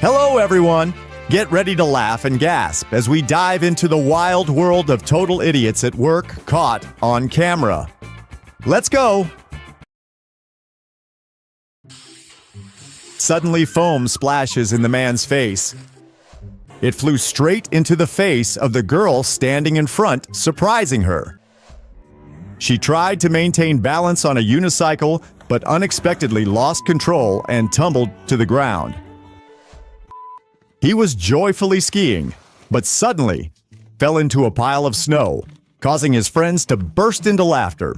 Hello, everyone! Get ready to laugh and gasp as we dive into the wild world of total idiots at work caught on camera. Let's go! Suddenly, foam splashes in the man's face. It flew straight into the face of the girl standing in front, surprising her. She tried to maintain balance on a unicycle, but unexpectedly lost control and tumbled to the ground. He was joyfully skiing, but suddenly fell into a pile of snow, causing his friends to burst into laughter.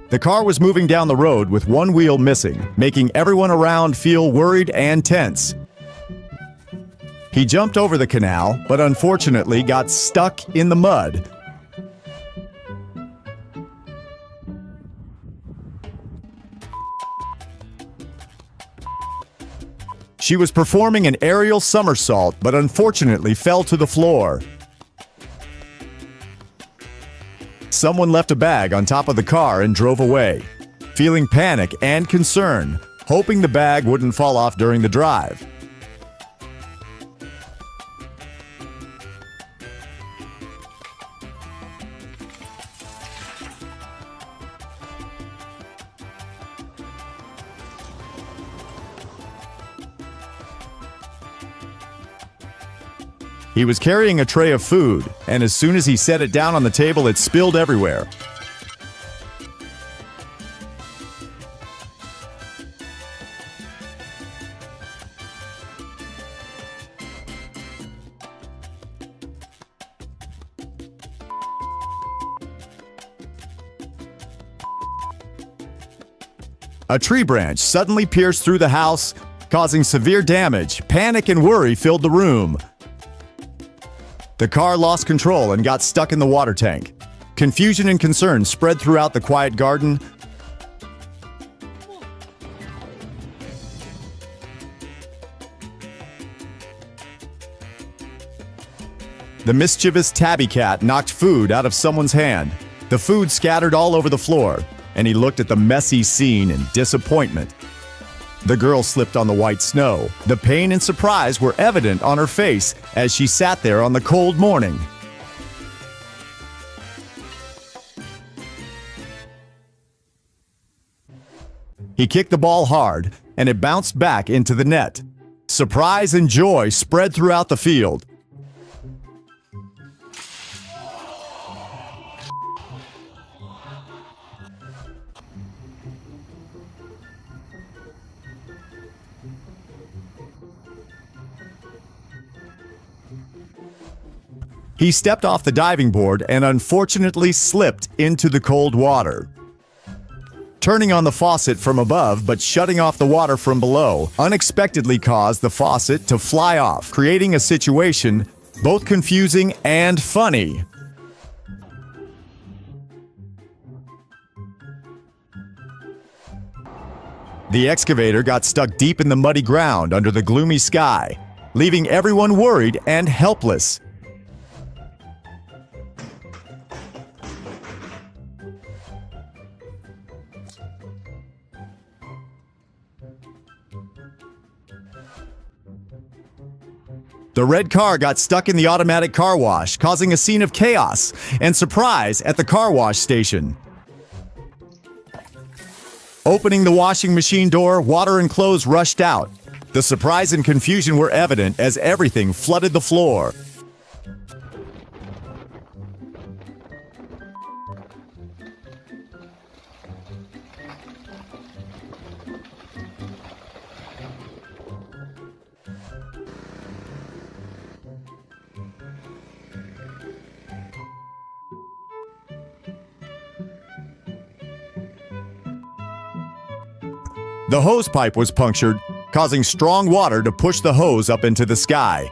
The car was moving down the road with one wheel missing, making everyone around feel worried and tense. He jumped over the canal, but unfortunately got stuck in the mud. She was performing an aerial somersault, but unfortunately fell to the floor. Someone left a bag on top of the car and drove away, feeling panic and concern, hoping the bag wouldn't fall off during the drive. He was carrying a tray of food, and as soon as he set it down on the table, it spilled everywhere. A tree branch suddenly pierced through the house, causing severe damage. Panic and worry filled the room. The car lost control and got stuck in the water tank. Confusion and concern spread throughout the quiet garden. The mischievous tabby cat knocked food out of someone's hand. The food scattered all over the floor, and he looked at the messy scene in disappointment. The girl slipped on the white snow. The pain and surprise were evident on her face as she sat there on the cold morning. He kicked the ball hard, and it bounced back into the net. Surprise and joy spread throughout the field. He stepped off the diving board and unfortunately slipped into the cold water. Turning on the faucet from above but shutting off the water from below unexpectedly caused the faucet to fly off, creating a situation both confusing and funny. The excavator got stuck deep in the muddy ground under the gloomy sky, leaving everyone worried and helpless. The red car got stuck in the automatic car wash, causing a scene of chaos and surprise at the car wash station. Opening the washing machine door, water and clothes rushed out. The surprise and confusion were evident as everything flooded the floor. The hose pipe was punctured, causing strong water to push the hose up into the sky.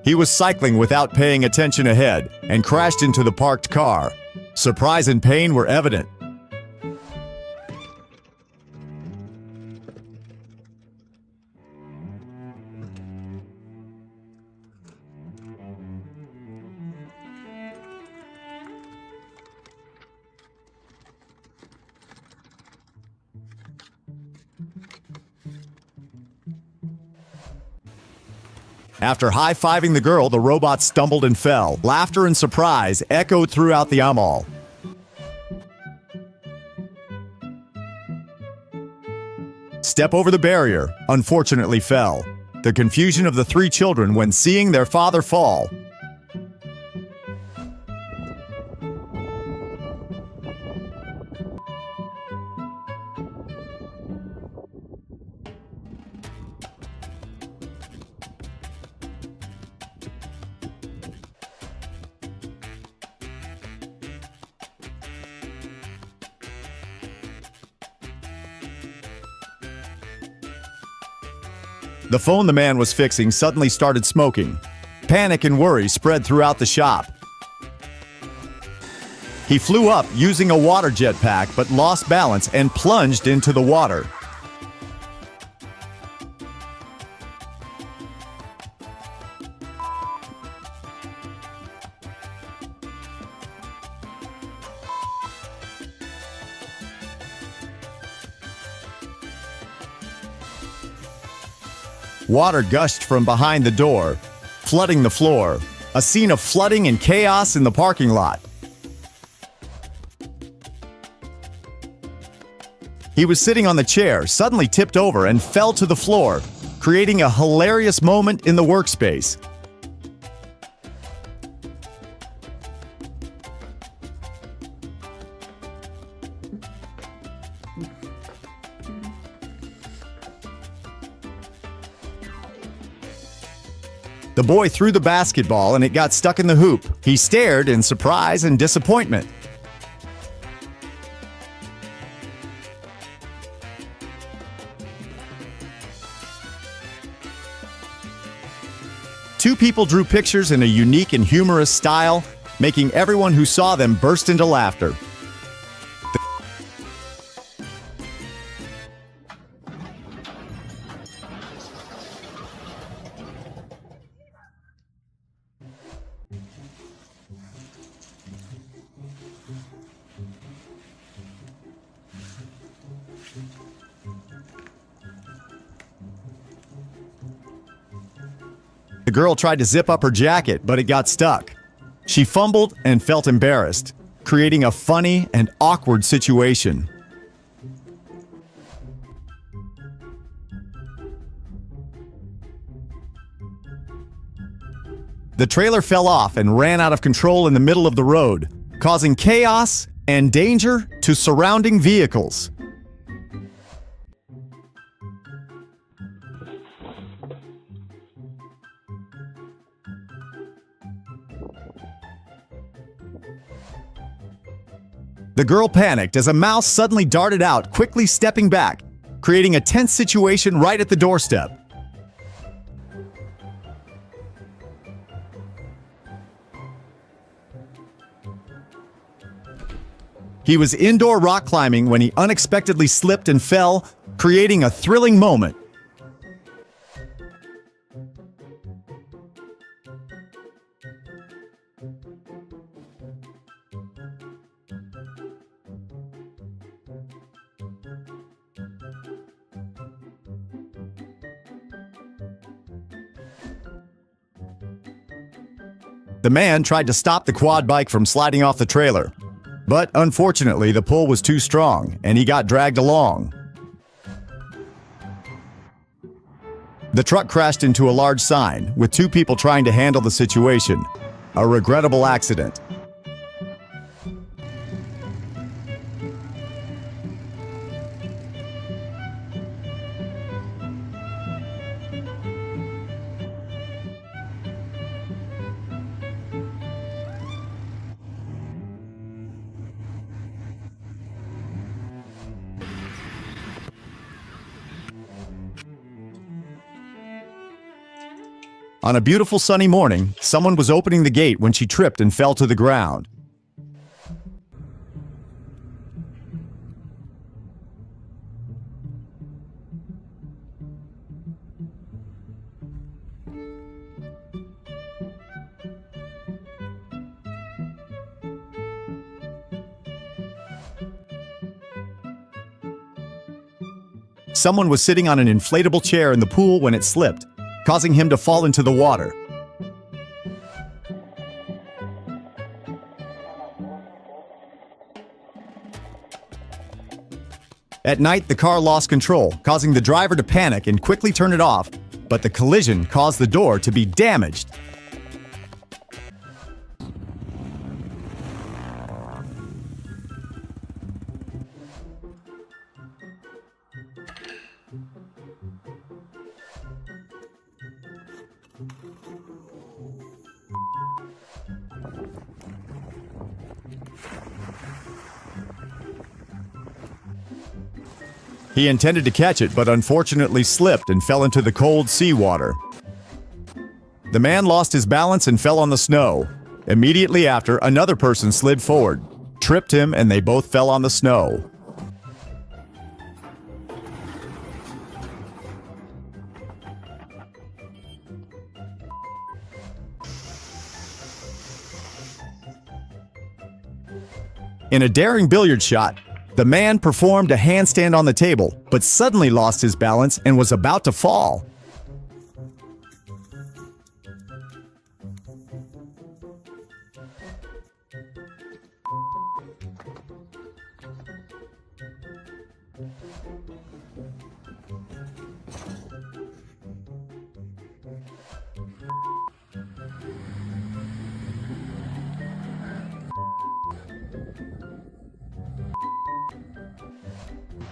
He was cycling without paying attention ahead and crashed into the parked car. Surprise and pain were evident. After high-fiving the girl, the robot stumbled and fell. Laughter and surprise echoed throughout the mall. Step over the barrier, unfortunately fell. The confusion of the three children when seeing their father fall. The phone the man was fixing suddenly started smoking. Panic and worry spread throughout the shop. He flew up using a water jetpack but lost balance and plunged into the water. Water gushed from behind the door, flooding the floor. A scene of flooding and chaos in the parking lot. He was sitting on the chair, suddenly tipped over and fell to the floor, creating a hilarious moment in the workspace. The boy threw the basketball and it got stuck in the hoop. He stared in surprise and disappointment. Two people drew pictures in a unique and humorous style, making everyone who saw them burst into laughter. The girl tried to zip up her jacket, but it got stuck. She fumbled and felt embarrassed, creating a funny and awkward situation. The trailer fell off and ran out of control in the middle of the road, causing chaos and danger to surrounding vehicles. The girl panicked as a mouse suddenly darted out, quickly stepping back, creating a tense situation right at the doorstep. He was indoor rock climbing when he unexpectedly slipped and fell, creating a thrilling moment. The man tried to stop the quad bike from sliding off the trailer, but unfortunately the pull was too strong and he got dragged along. The truck crashed into a large sign, with two people trying to handle the situation. A regrettable accident. On a beautiful sunny morning, someone was opening the gate when she tripped and fell to the ground. Someone was sitting on an inflatable chair in the pool when it slipped, causing him to fall into the water. At night, the car lost control, causing the driver to panic and quickly turn it off, but the collision caused the door to be damaged. He intended to catch it, but unfortunately slipped and fell into the cold seawater. The man lost his balance and fell on the snow. Immediately after, another person slid forward, tripped him, and they both fell on the snow. In a daring billiard shot, the man performed a handstand on the table, but suddenly lost his balance and was about to fall.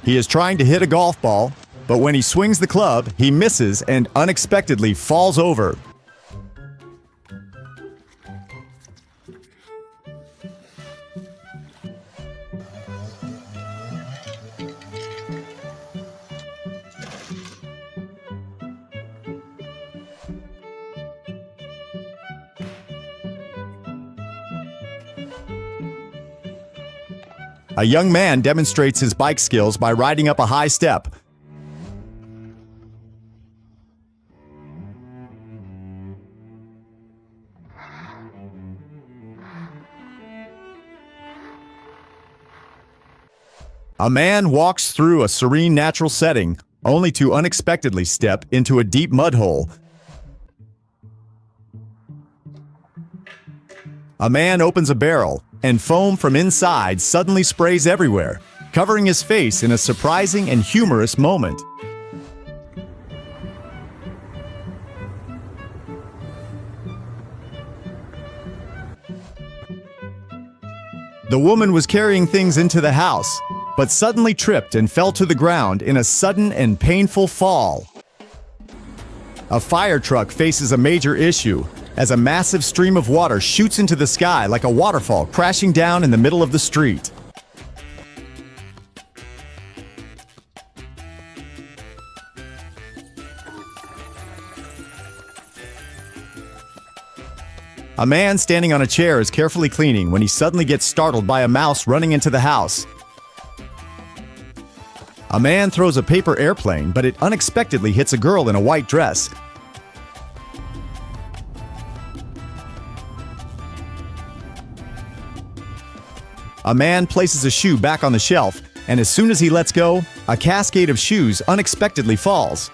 He is trying to hit a golf ball, but when he swings the club, he misses and unexpectedly falls over. A young man demonstrates his bike skills by riding up a high step. A man walks through a serene natural setting, only to unexpectedly step into a deep mud hole. A man opens a barrel, and foam from inside suddenly sprays everywhere, covering his face in a surprising and humorous moment. The woman was carrying things into the house, but suddenly tripped and fell to the ground in a sudden and painful fall. A fire truck faces a major issue, as a massive stream of water shoots into the sky like a waterfall crashing down in the middle of the street. A man standing on a chair is carefully cleaning when he suddenly gets startled by a mouse running into the house. A man throws a paper airplane, but it unexpectedly hits a girl in a white dress. A man places a shoe back on the shelf, and as soon as he lets go, a cascade of shoes unexpectedly falls.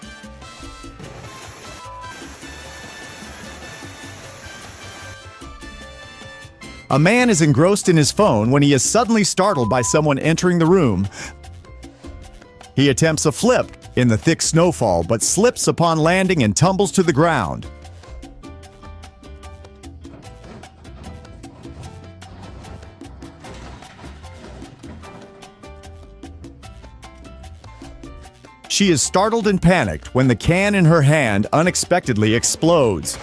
A man is engrossed in his phone when he is suddenly startled by someone entering the room. He attempts a flip in the thick snowfall, but slips upon landing and tumbles to the ground. She is startled and panicked when the can in her hand unexpectedly explodes.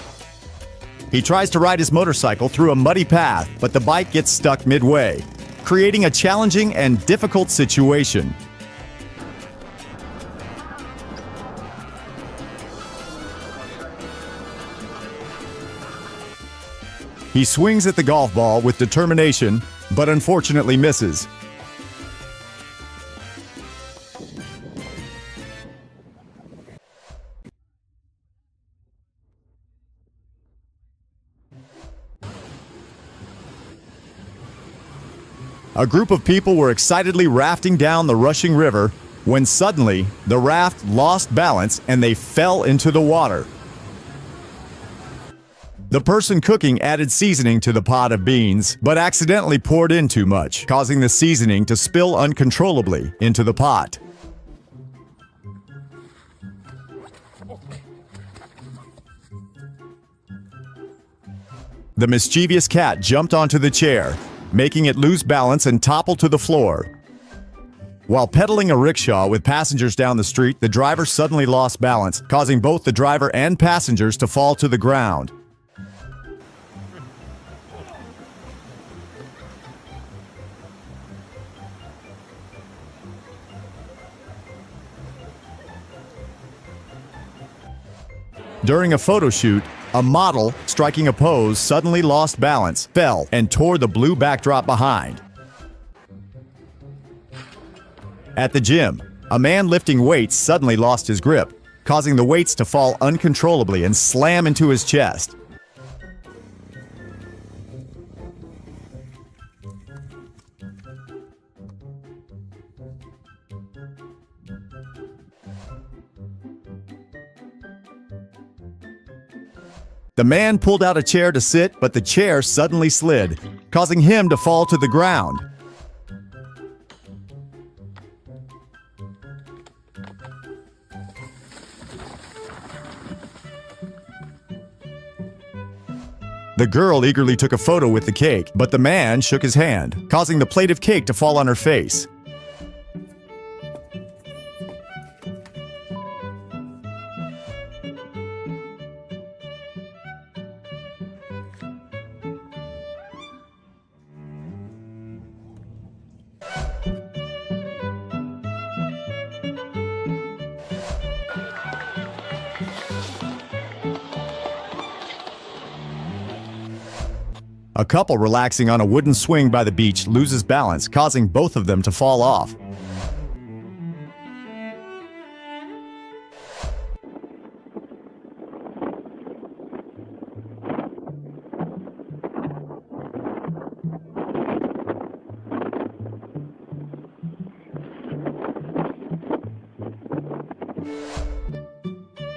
He tries to ride his motorcycle through a muddy path, but the bike gets stuck midway, creating a challenging and difficult situation. He swings at the golf ball with determination, but unfortunately misses. A group of people were excitedly rafting down the rushing river when suddenly the raft lost balance and they fell into the water. The person cooking added seasoning to the pot of beans, but accidentally poured in too much, causing the seasoning to spill uncontrollably into the pot. The mischievous cat jumped onto the chair, making it lose balance and topple to the floor. While pedaling a rickshaw with passengers down the street, the driver suddenly lost balance, causing both the driver and passengers to fall to the ground. During a photo shoot, a model, striking a pose, suddenly lost balance, fell, and tore the blue backdrop behind. At the gym, a man lifting weights suddenly lost his grip, causing the weights to fall uncontrollably and slam into his chest. The man pulled out a chair to sit, but the chair suddenly slid, causing him to fall to the ground. The girl eagerly took a photo with the cake, but the man shook his hand, causing the plate of cake to fall on her face. A couple relaxing on a wooden swing by the beach loses balance, causing both of them to fall off.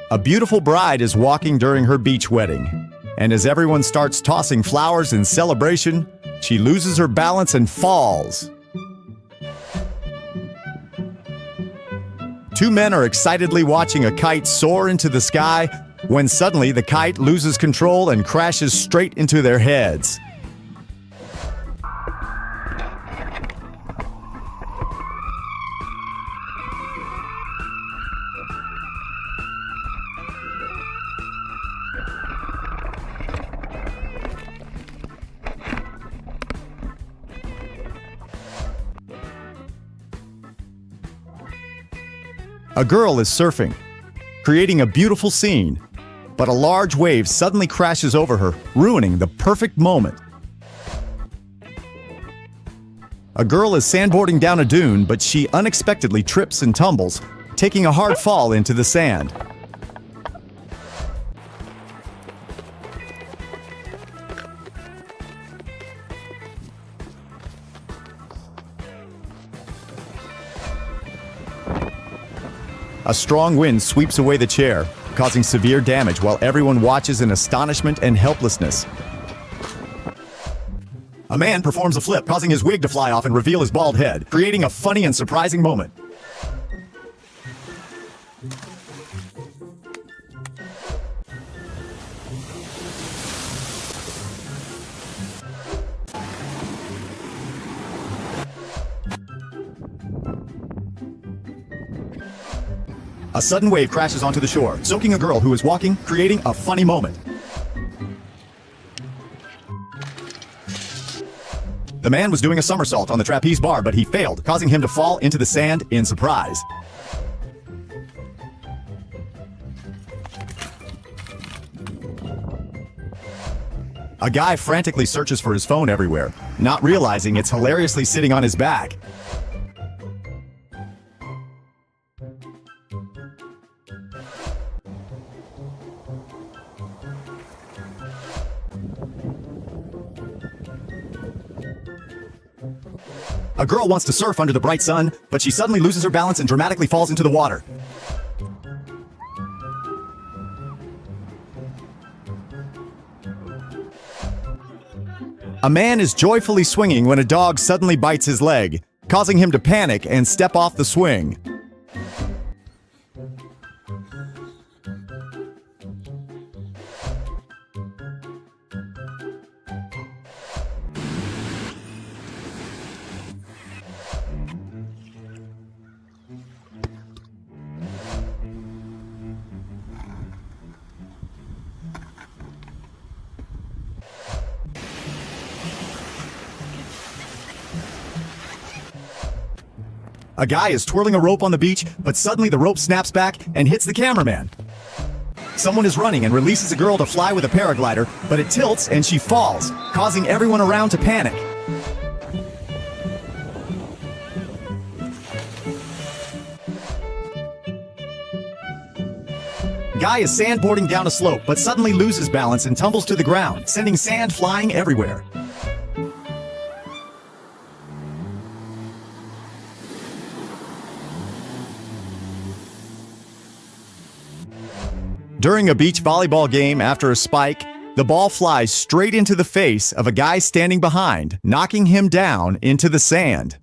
A beautiful bride is walking during her beach wedding. And as everyone starts tossing flowers in celebration, she loses her balance and falls. Two men are excitedly watching a kite soar into the sky when suddenly the kite loses control and crashes straight into their heads. A girl is surfing, creating a beautiful scene, but a large wave suddenly crashes over her, ruining the perfect moment. A girl is sandboarding down a dune, but she unexpectedly trips and tumbles, taking a hard fall into the sand. A strong wind sweeps away the chair, causing severe damage while everyone watches in astonishment and helplessness. A man performs a flip, causing his wig to fly off and reveal his bald head, creating a funny and surprising moment. A sudden wave crashes onto the shore, soaking a girl who is walking, creating a funny moment. The man was doing a somersault on the trapeze bar, but he failed, causing him to fall into the sand in surprise. A guy frantically searches for his phone everywhere, not realizing it's hilariously sitting on his back. A girl wants to surf under the bright sun, but she suddenly loses her balance and dramatically falls into the water. A man is joyfully swinging when a dog suddenly bites his leg, causing him to panic and step off the swing. A guy is twirling a rope on the beach, but suddenly the rope snaps back and hits the cameraman. Someone is running and releases a girl to fly with a paraglider, but it tilts and she falls, causing everyone around to panic. Guy is sandboarding down a slope, but suddenly loses balance and tumbles to the ground, sending sand flying everywhere. During a beach volleyball game after a spike, the ball flies straight into the face of a guy standing behind, knocking him down into the sand.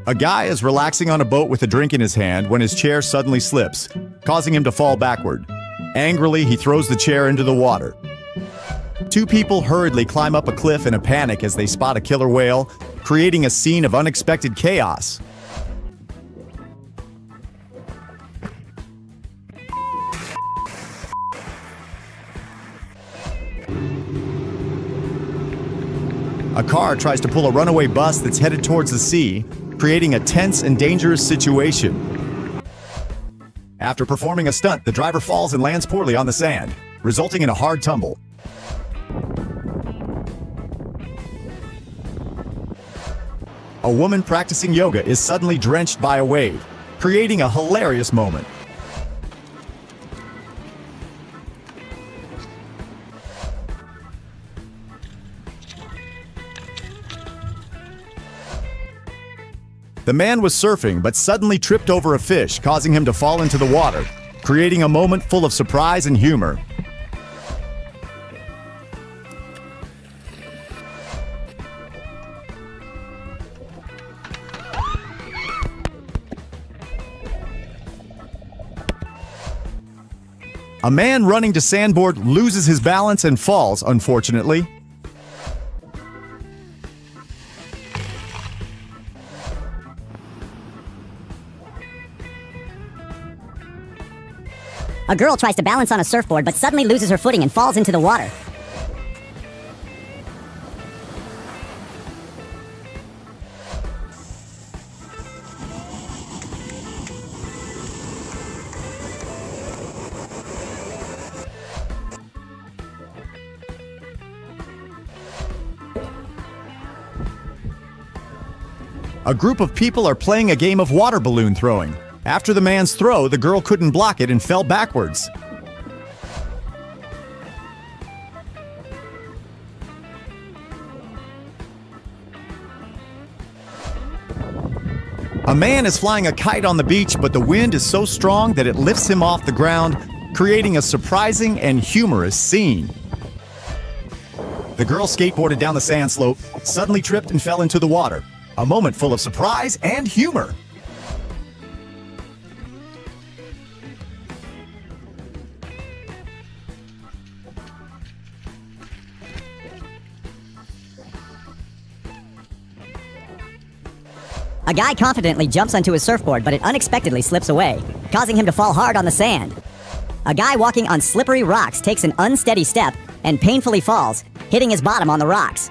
A guy is relaxing on a boat with a drink in his hand when his chair suddenly slips, causing him to fall backward. Angrily, he throws the chair into the water. Two people hurriedly climb up a cliff in a panic as they spot a killer whale, creating a scene of unexpected chaos. A car tries to pull a runaway bus that's headed towards the sea, creating a tense and dangerous situation. After performing a stunt, the driver falls and lands poorly on the sand, resulting in a hard tumble. A woman practicing yoga is suddenly drenched by a wave, creating a hilarious moment. The man was surfing but suddenly tripped over a fish, causing him to fall into the water, creating a moment full of surprise and humor. A man running to sandboard loses his balance and falls, unfortunately. A girl tries to balance on a surfboard but suddenly loses her footing and falls into the water. A group of people are playing a game of water balloon throwing. After the man's throw, the girl couldn't block it and fell backwards. A man is flying a kite on the beach, but the wind is so strong that it lifts him off the ground, creating a surprising and humorous scene. The girl skateboarded down the sand slope, suddenly tripped and fell into the water. A moment full of surprise and humor. A guy confidently jumps onto his surfboard, but it unexpectedly slips away, causing him to fall hard on the sand. A guy walking on slippery rocks takes an unsteady step and painfully falls, hitting his bottom on the rocks.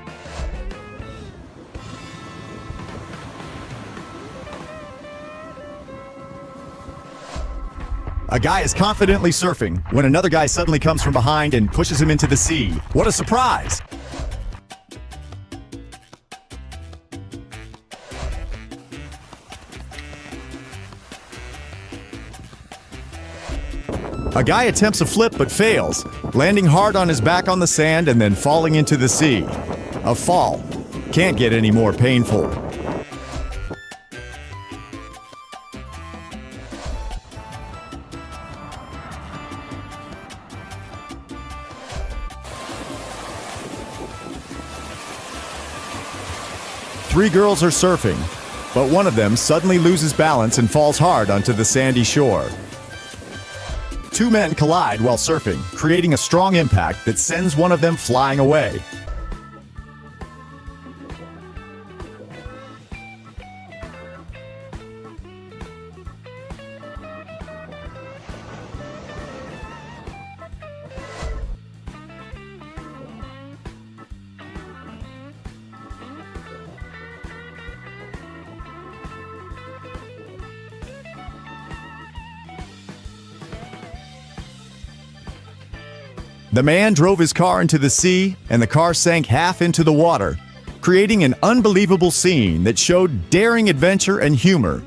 A guy is confidently surfing when another guy suddenly comes from behind and pushes him into the sea. What a surprise! A guy attempts a flip but fails, landing hard on his back on the sand and then falling into the sea. A fall can't get any more painful. Three girls are surfing, but one of them suddenly loses balance and falls hard onto the sandy shore. Two men collide while surfing, creating a strong impact that sends one of them flying away. The man drove his car into the sea, and the car sank half into the water, creating an unbelievable scene that showed daring adventure and humor.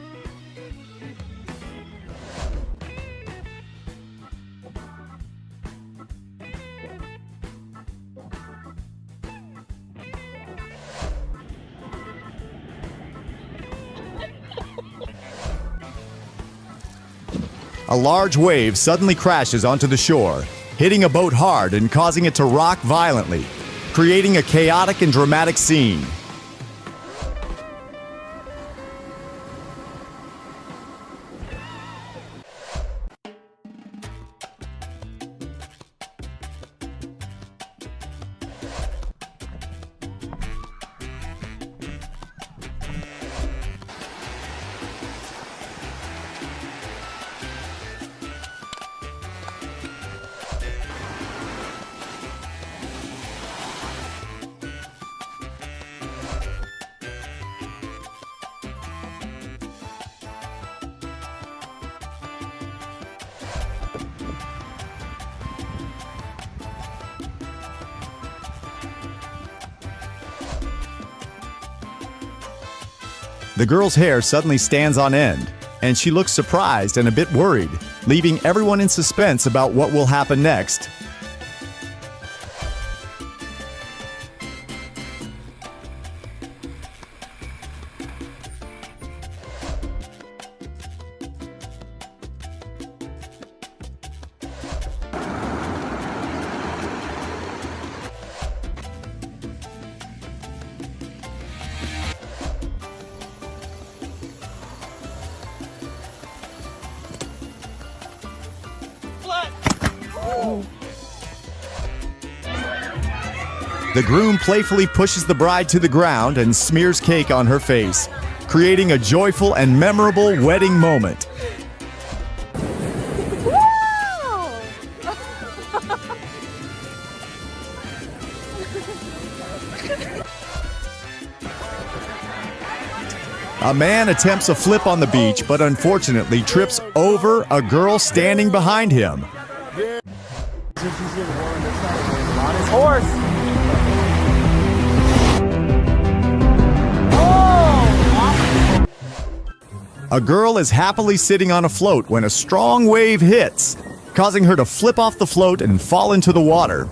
A large wave suddenly crashes onto the shore, hitting a boat hard and causing it to rock violently, creating a chaotic and dramatic scene. The girl's hair suddenly stands on end, and she looks surprised and a bit worried, leaving everyone in suspense about what will happen next. The groom playfully pushes the bride to the ground and smears cake on her face, creating a joyful and memorable wedding moment. A man attempts a flip on the beach, but unfortunately trips over a girl standing behind him. On his horse. A girl is happily sitting on a float when a strong wave hits, causing her to flip off the float and fall into the water.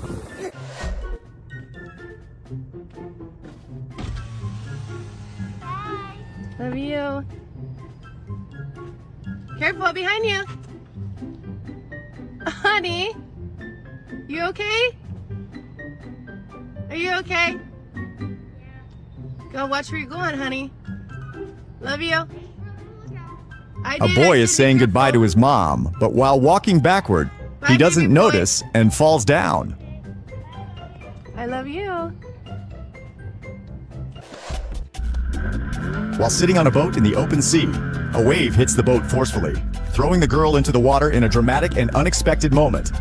Love you. Careful behind you. Honey, you okay? Are you okay? Go watch where you're going, honey. Love you. A boy is saying goodbye to his mom, but while walking backward, he doesn't notice and falls down. I love you. While sitting on a boat in the open sea, a wave hits the boat forcefully, throwing the girl into the water in a dramatic and unexpected moment.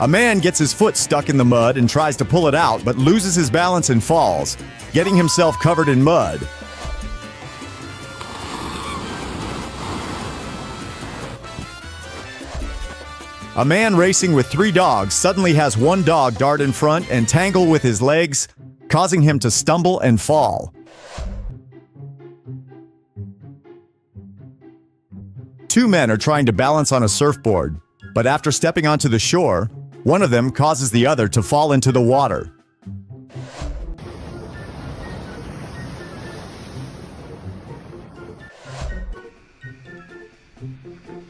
A man gets his foot stuck in the mud and tries to pull it out, but loses his balance and falls, getting himself covered in mud. A man racing with 3 dogs suddenly has one dog dart in front and tangle with his legs, causing him to stumble and fall. Two men are trying to balance on a surfboard, but after stepping onto the shore, one of them causes the other to fall into the water.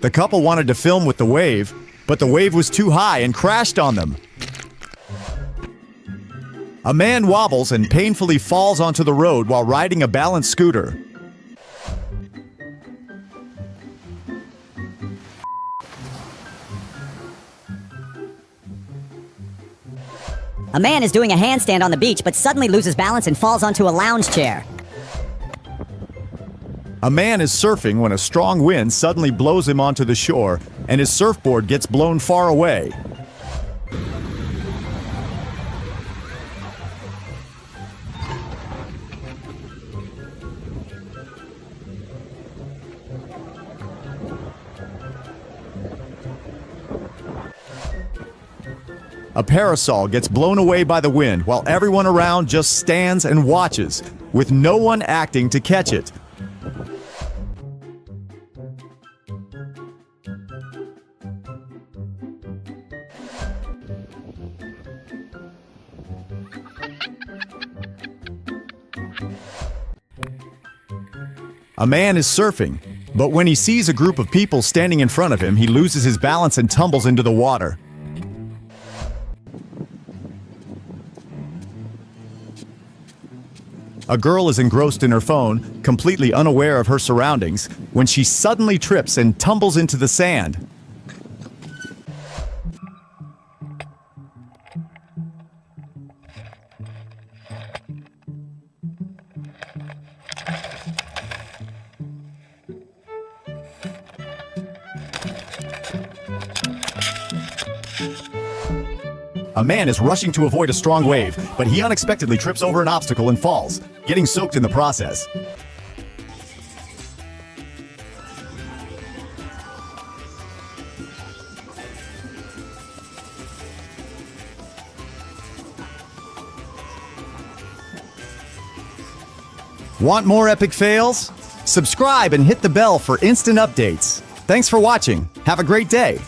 The couple wanted to film with the wave, but the wave was too high and crashed on them. A man wobbles and painfully falls onto the road while riding a balanced scooter. A man is doing a handstand on the beach but suddenly loses balance and falls onto a lounge chair. A man is surfing when a strong wind suddenly blows him onto the shore and his surfboard gets blown far away. A parasol gets blown away by the wind while everyone around just stands and watches, with no one acting to catch it. A man is surfing, but when he sees a group of people standing in front of him, he loses his balance and tumbles into the water. A girl is engrossed in her phone, completely unaware of her surroundings, when she suddenly trips and tumbles into the sand. A man is rushing to avoid a strong wave, but he unexpectedly trips over an obstacle and falls, getting soaked in the process. Want more epic fails? Subscribe and hit the bell for instant updates. Thanks for watching. Have a great day.